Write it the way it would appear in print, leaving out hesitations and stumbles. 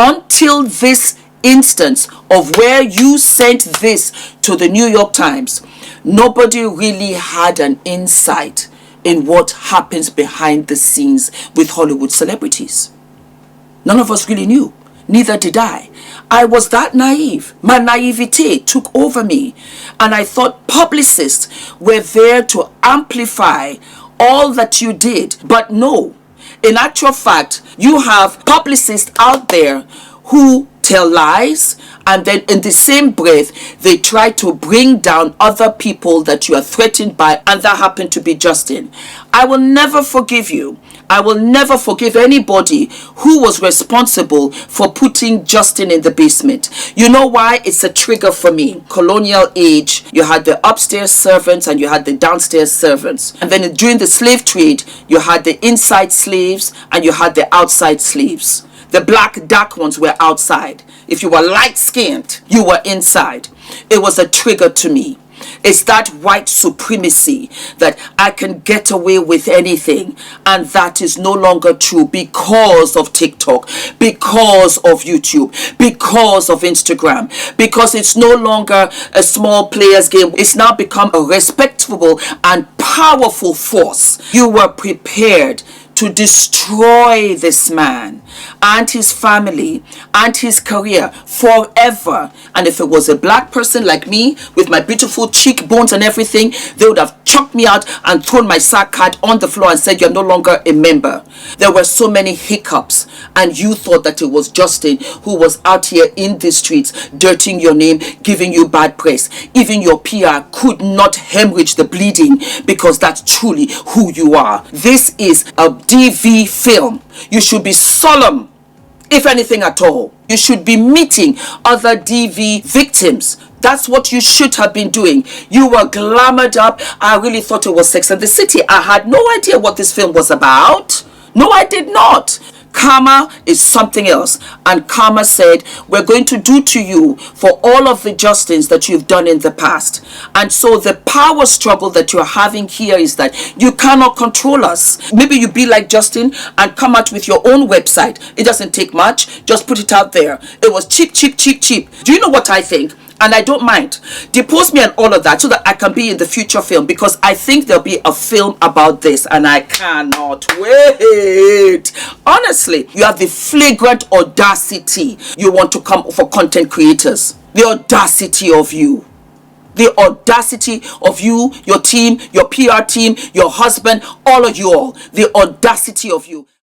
until this instance of where you sent this to the New York Times, nobody really had an insight in what happens behind the scenes with Hollywood celebrities. None of us really knew. Neither did I. I was that naive. My naivete took over me. And I thought publicists were there to amplify all that you did. But no. In actual fact, you have publicists out there who tell lies, and then in the same breath they try to bring down other people that you are threatened by, and that happened to be Justin. I will never forgive you. I will never forgive anybody who was responsible for putting Justin in the basement. You know why? It's a trigger for me. Colonial age, you had the upstairs servants and you had the downstairs servants. And then during the slave trade, you had the inside slaves and you had the outside slaves. The black dark ones were outside. If you were light-skinned, you were inside. It was a trigger to me. It's that white supremacy that I can get away with anything, and that is no longer true because of TikTok, because of YouTube, because of Instagram, because it's no longer a small players game. It's now become a respectable and powerful force. You were prepared to destroy this man and his family and his career forever. And if it was a black person like me with my beautiful cheekbones and everything, they would have chucked me out and thrown my sack card on the floor and said, you're no longer a member. There were so many hiccups, and you thought that it was Justin who was out here in the streets dirtying your name, giving you bad press. Even your PR could not hemorrhage the bleeding, because that's truly who you are. This is a DV film. You should be solemn, if anything at all. You should be meeting other DV victims. That's what you should have been doing. You were glamored up. I really thought it was Sex and the City. I had no idea what this film was about. No, I did not. Karma is something else. And Karma said, we're going to do to you for all of the Justins that you've done in the past. And so the power struggle that you're having here is that you cannot control us. Maybe you be like Justin and come out with your own website. It doesn't take much. Just put it out there. It was cheap, cheap, cheap, cheap. Do you know what I think? And I don't mind. Depose me and all of that so that I can be in the future film, because I think there'll be a film about this and I cannot wait. Honestly, you have the flagrant audacity. You want to come for content creators. The audacity of you. The audacity of you, your team, your PR team, your husband, all of you all. The audacity of you.